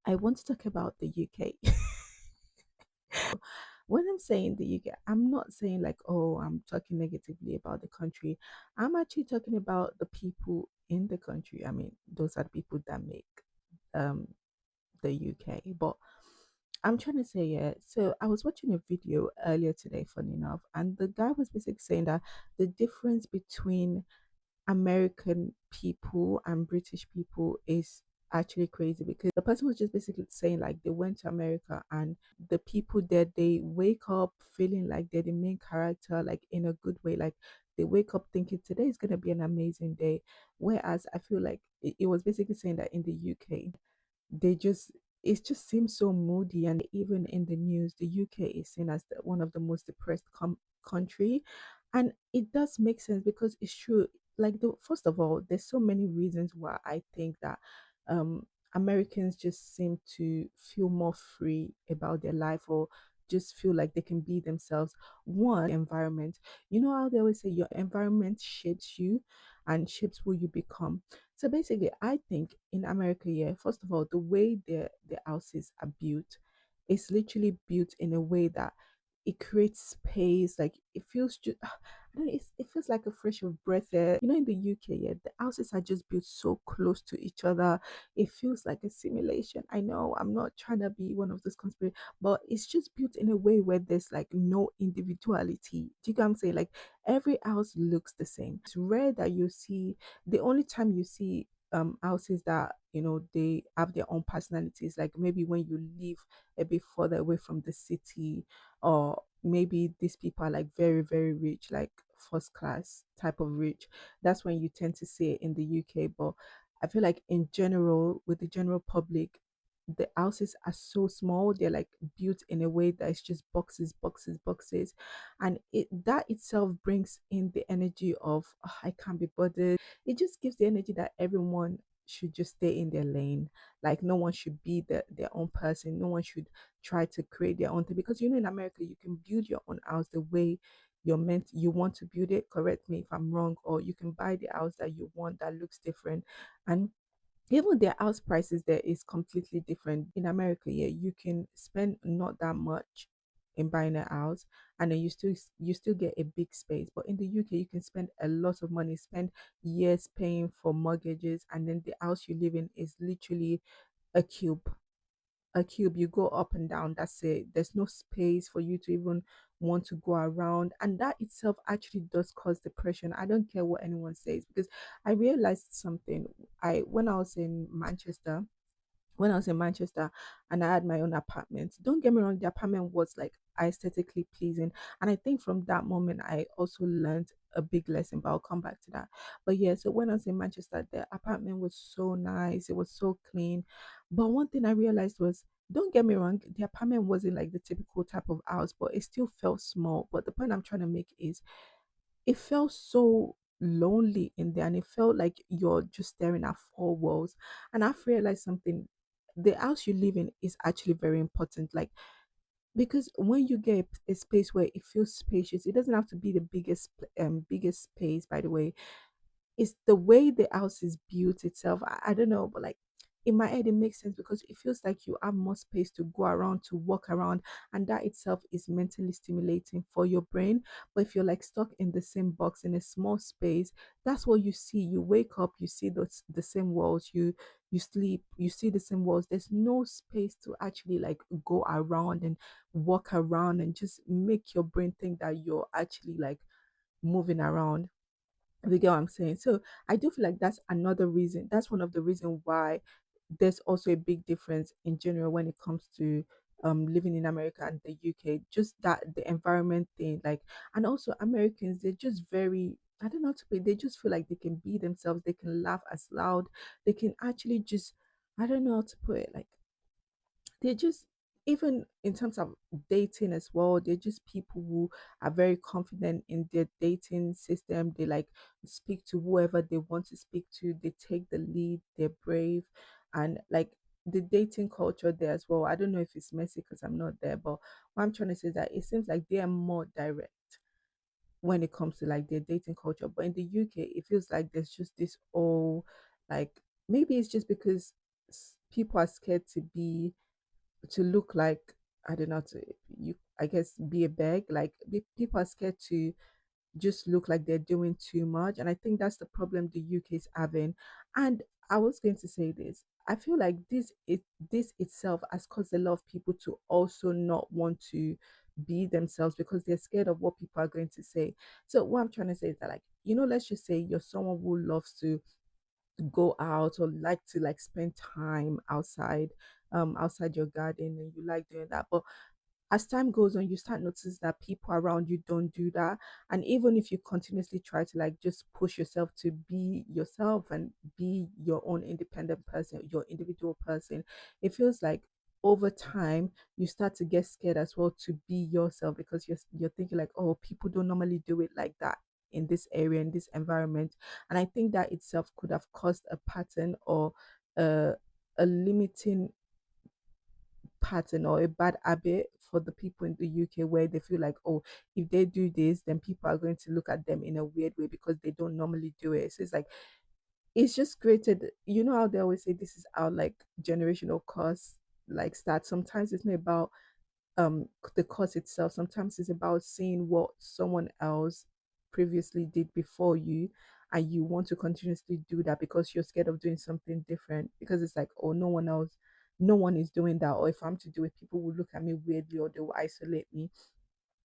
I want to talk about the UK. When I'm saying the UK, I'm not saying like, oh, I'm talking negatively about the country. I'm actually talking about the people in the country. I mean, those are the people that make um the UK. But I'm trying to say, yeah. So I was watching a video earlier today, funny enough, and the guy was basically saying that the difference between American people and British people is actually crazy because the person was just basically saying like they went to America and the people there they wake up feeling like they're the main character, like in a good way. Like they wake up thinking today is gonna be an amazing day. Whereas I feel like it was basically saying that in the UK they just it just seems so moody, and even in the news the UK is seen as one of the most depressed country. And it does make sense because it's true. Like the first of all, there's so many reasons why I think that um Americans just seem to feel more free about their life, or just feel like they can be themselves. One, environment. You know how they always say your environment shapes you and shapes who you become. So basically, I think in America, yeah, first of all, the way the houses are built is literally built in a way that it creates space. Like it feels just, I don't know, it feels like a fresh of breath air. You know, in the UK, yeah, the houses are just built so close to each other. It feels like a simulation. I know I'm not trying to be one of those conspiracy, but it's just built in a way where there's like no individuality. Do you get what I'm saying? Like every house looks the same. It's rare that you see, the only time you see houses that they have their own personalities, like maybe when you live a bit further away from the city, or maybe these people are like very very rich, like first class type of rich. That's when you tend to see it in the UK. But I feel like in general, with the general public, the houses are so small. They're like built in a way that it's just boxes, boxes, boxes. And it that itself brings in the energy of, "Oh, I can't be bothered." It just gives the energy that everyone should just stay in their lane. Like no one should be their own person. No one should try to create their own thing. Because in America you can build your own house the way you want to build it. Correct me if I'm wrong. Or you can buy the house that you want that looks different. And even their house prices there is completely different. In America, yeah, you can spend not that much in buying a house, and then you still get a big space. But in the UK you can spend a lot of money, spend years paying for mortgages, and then the house you live in is literally a cube. A cube, you go up and down, that's it. There's no space for you to even want to go around, and that itself actually does cause depression. I don't care what anyone says, because I realized something. I when I was in Manchester, and I had my own apartment. Don't get me wrong, the apartment was like aesthetically pleasing. And I think from that moment, I also learned a big lesson, but I'll come back to that. But yeah, so when I was in Manchester, the apartment was so nice, it was so clean. But one thing I realized was, don't get me wrong, the apartment wasn't like the typical type of house, but it still felt small. But the point I'm trying to make is it felt so lonely in there, and it felt like you're just staring at four walls. And I've realized something. The house you live in is actually very important. Like, because when you get a space where it feels spacious, it doesn't have to be the biggest space, by the way. It's the way the house is built itself. I don't know, but like in my head, it makes sense because it feels like you have more space to go around, to walk around, and that itself is mentally stimulating for your brain. But if you're like stuck in the same box in a small space, that's what you see. You wake up, you see the same walls. You sleep, you see the same walls. There's no space to actually like go around and walk around and just make your brain think that you're actually like moving around. If you get what I'm saying. So I do feel like that's another reason. That's one of the reasons why there's also a big difference in general when it comes to living in America and the UK. Just that the environment thing, like, and also Americans, they're just very, I don't know how to put it, they just feel like they can be themselves, they can laugh as loud, they can actually just, I don't know how to put it, like they're just, even in terms of dating as well, they're just people who are very confident in their dating system. They like speak to whoever they want to speak to, they take the lead, they're brave. And like the dating culture there as well, I don't know if it's messy because I'm not there, but what I'm trying to say is that it seems like they are more direct when it comes to like their dating culture. But in the UK, it feels like there's just this all, like, maybe it's just because people are scared to look like, I don't know, to you, I guess, be a beg. Like people are scared to just look like they're doing too much. And I think that's the problem the UK is having. And I was going to say this. I feel like this itself has caused a lot of people to also not want to be themselves because they're scared of what people are going to say. So what I'm trying to say is that, like, let's just say you're someone who loves to go out or like to like spend time outside, outside your garden, and you like doing that. But as time goes on, you start notice that people around you don't do that. And even if you continuously try to like just push yourself to be yourself and be your own independent person, your individual person, it feels like over time you start to get scared as well to be yourself because you're thinking like, oh, people don't normally do it like that in this area, in this environment. And I think that itself could have caused a pattern or a, a limiting pattern or a bad habit for the people in the UK where they feel like, oh, if they do this, then people are going to look at them in a weird way because they don't normally do it. So it's like, it's just created, how they always say this is our like generational curse, like start. Sometimes it's not about the course itself. Sometimes it's about seeing what someone else previously did before you, and you want to continuously do that because you're scared of doing something different because it's like, oh, no one is doing that, or if I'm to do it, people will look at me weirdly or they will isolate me.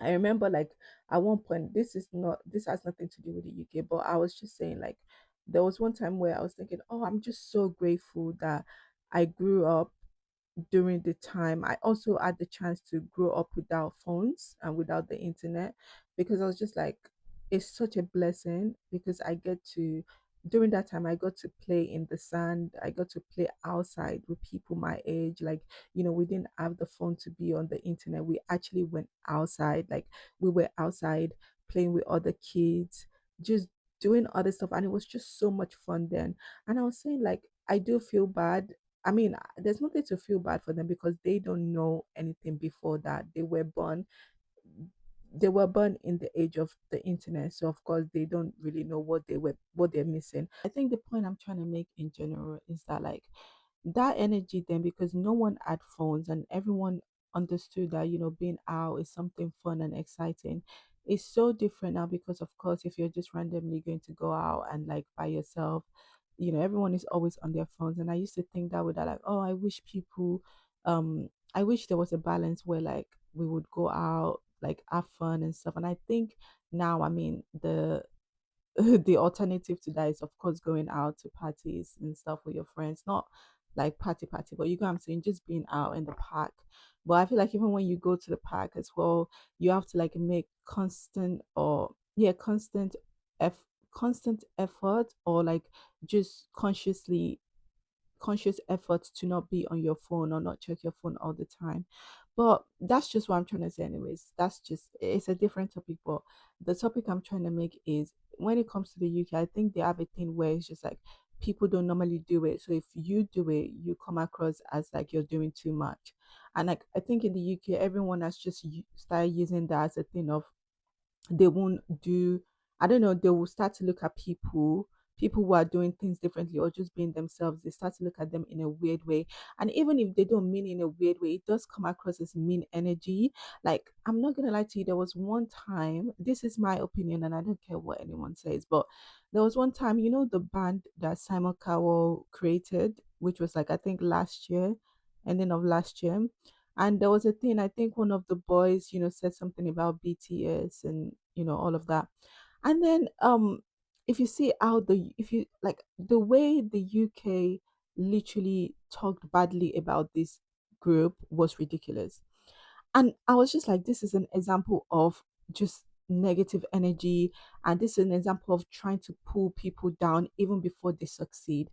I remember like at one point, this has nothing to do with the UK, but I was just saying like there was one time where I was thinking, oh, I'm just so grateful that I grew up during the time. I also had the chance to grow up without phones and without the internet because I was just like, it's such a blessing because I get to, during that time, I got to play in the sand. I got to play outside with people my age. Like, we didn't have the phone to be on the internet. We actually went outside. Like, we were outside playing with other kids, just doing other stuff. And it was just so much fun then. And I was saying, like, I do feel bad. I mean, there's nothing to feel bad for them because they don't know anything before that. They were born in the age of the internet, so of course they don't really know what they're missing. I think the point I'm trying to make in general is that like that energy then, because no one had phones and everyone understood that being out is something fun and exciting. It's so different now because of course if you're just randomly going to go out and like by yourself, everyone is always on their phones. And I used to think that way, that like, oh, I wish there was a balance where like we would go out, like have fun and stuff. And I think now, I mean, the the alternative to that is of course going out to parties and stuff with your friends, not like party, but you know what I'm saying, just being out in the park. But I feel like even when you go to the park as well, you have to like make eff- constant effort, or like just conscious efforts to not be on your phone or not check your phone all the time. But that's just what I'm trying to say, anyways. It's a different topic. But the topic I'm trying to make is when it comes to the UK, I think they have a thing where it's just like people don't normally do it. So if you do it, you come across as like you're doing too much. And like I think in the UK, everyone has just started using that as a thing of they won't do, I don't know, they will start to look at people who are doing things differently or just being themselves. They start to look at them in a weird way. And even if they don't mean in a weird way, it does come across as mean energy. Like, I'm not gonna lie to you, there was one time, this is my opinion and I don't care what anyone says, but there was one time, the band that Simon Cowell created, which was like I think last year, ending of last year. And there was a thing, I think one of the boys, said something about BTS and, all of that. And then if you see how if you like the way the UK literally talked badly about this group was ridiculous. And I was just like, this is an example of just negative energy, and this is an example of trying to pull people down even before they succeed.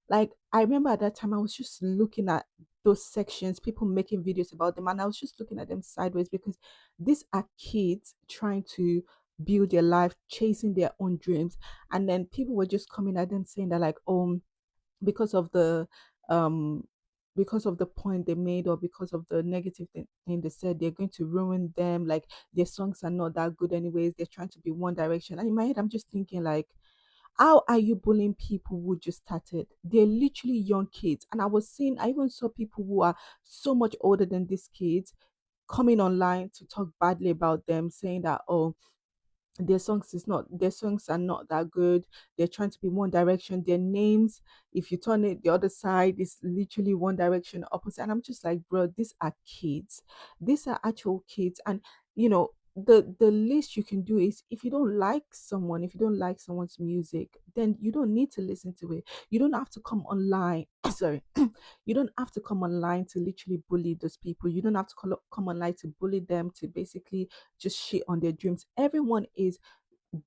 Like, I remember at that time I was just looking at those sections, people making videos about them, and I was just looking at them sideways because these are kids trying to build their life, chasing their own dreams. And then people were just coming at them saying that like, oh, because of the um because of the point they made, or because of the negative thing they said, they're going to ruin them. Like, their songs are not that good anyways, they're trying to be one direction. And in my head I'm just thinking like, How are you bullying people who just started? They're literally young kids. And I even saw people who are so much older than these kids coming online to talk badly about them, saying that, oh, their songs are not that good. They're trying to be one direction. Their names, if you turn it the other side, is literally one direction opposite. And I'm just like, bro, these are kids. These are actual kids. And the least you can do is, if you don't like someone, if you don't like someone's music, then you don't need to listen to it. You don't have to come online. Sorry. You don't have to come online to literally bully those people. You don't have to come online to bully them, to basically just shit on their dreams. Everyone is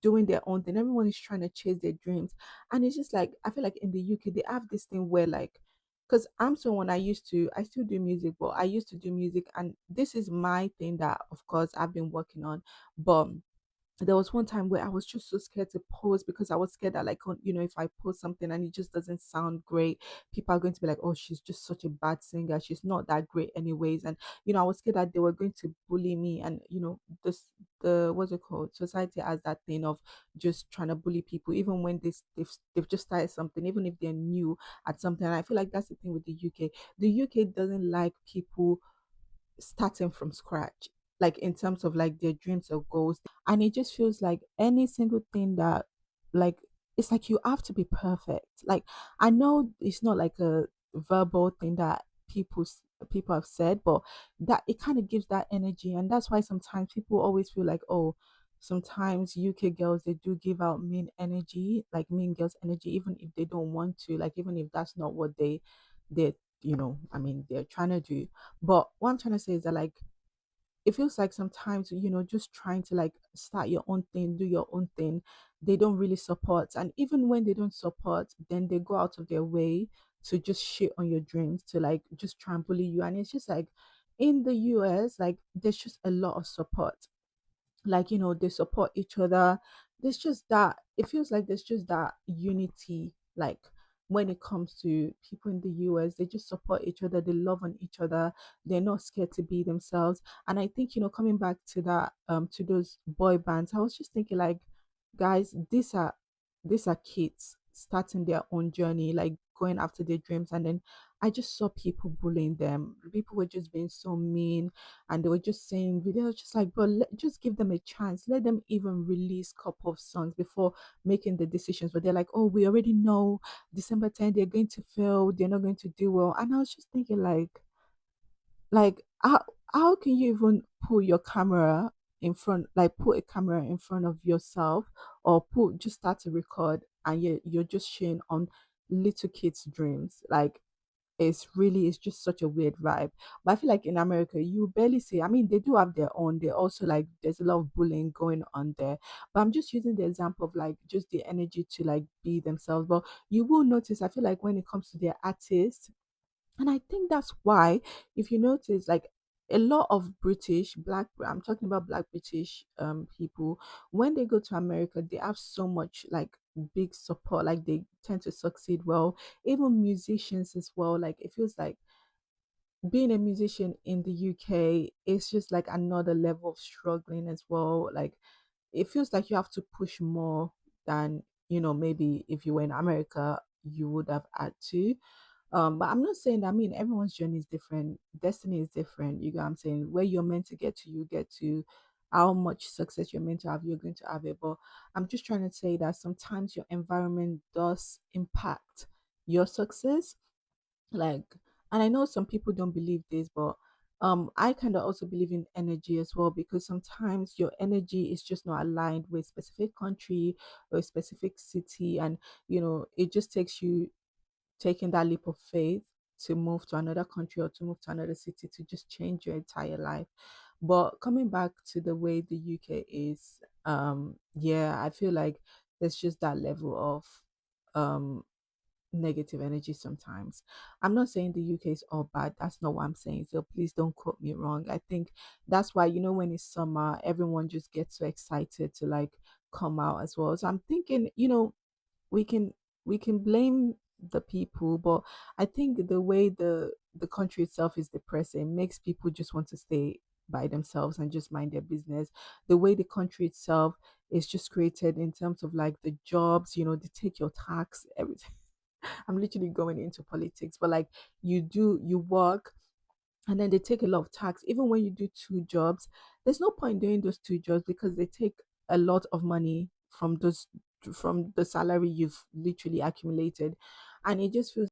doing their own thing. Everyone is trying to chase their dreams. And it's just like, I feel like in the UK, they have this thing where, like, because I'm someone, I still do music, but I used to do music. And this is my thing that, of course, I've been working on. But there was one time where I was just so scared to post, because I was scared that, like, if I post something and it just doesn't sound great, people are going to be like, oh, she's just such a bad singer. She's not that great anyways. And I was scared that they were going to bully me. And this the what's it called? Society has that thing of just trying to bully people, even when they've just started something, even if they're new at something. And I feel like that's the thing with the UK. The UK doesn't like people starting from scratch, like in terms of like their dreams or goals. And it just feels like any single thing that, like, it's like you have to be perfect. Like, I know it's not like a verbal thing that people have said, but that it kind of gives that energy. And that's why sometimes people always feel like, oh, sometimes UK girls, they do give out mean energy, like mean girls energy, even if they don't want to, like even if that's not what they I mean, they're trying to do. But what I'm trying to say is that, like, it feels like sometimes, just trying to like start your own thing, do your own thing, they don't really support. And even when they don't support, then they go out of their way to just shit on your dreams, to like just try and bully you. And it's just like, in the US, like, there's just a lot of support. Like, they support each other. There's just that, it feels like there's just that unity. Like, when it comes to people in the US, they just support each other, they love on each other, they're not scared to be themselves. And I think, coming back to that, to those boy bands, I was just thinking, like, guys, these are kids starting their own journey, like going after their dreams. And then I just saw people bullying them. People were just being so mean, and they were just saying, they were just like, bro, just give them a chance, let them even release couple of songs before making the decisions. But they're like, oh, we already know December 10th they're going to fail, they're not going to do well. And I was just thinking, like how can you even put your camera in front, like put a camera in front of yourself, or put just start to record, and you're just sharing on little kids dreams? Like, it's just such a weird vibe. But I feel like in America, you barely see. I mean, they do have their own. They also, like, there's a lot of bullying going on there. But I'm just using the example of like just the energy to like be themselves. But you will notice, I feel like when it comes to their artists, and I think that's why, if you notice, like, a lot of I'm talking about black British people, when they go to America, they have so much like big support, like they tend to succeed well. Even musicians as well. Like, it feels like being a musician in the UK is just like another level of struggling as well. Like, it feels like you have to push more than, maybe if you were in America, you would have had to. But I'm not saying that, I mean, everyone's journey is different, destiny is different. You get what I'm saying? Where you're meant to get to, you get to. How much success you're meant to have, you're going to have it. But I'm just trying to say that sometimes your environment does impact your success. Like, and I know some people don't believe this, but I kind of also believe in energy as well, because sometimes your energy is just not aligned with specific country or a specific city. And it just takes you taking that leap of faith to move to another country or to move to another city to just change your entire life. But coming back to the way the UK is, yeah, I feel like there's just that level of um negative energy sometimes. I'm not saying the UK is all bad. That's not what I'm saying. So please don't quote me wrong. I think that's why, when it's summer, everyone just gets so excited to like come out as well. So I'm thinking, we can we can blame the people, but I think the way the country itself is depressing makes people just want to stay. by themselves and just mind their business. The way the country itself is just created in terms of like the jobs, they take your tax, everything. I'm literally going into politics, but like you work and then they take a lot of tax. Even when you do two jobs, there's no point doing those two jobs because they take a lot of money from the salary you've literally accumulated, and it just feels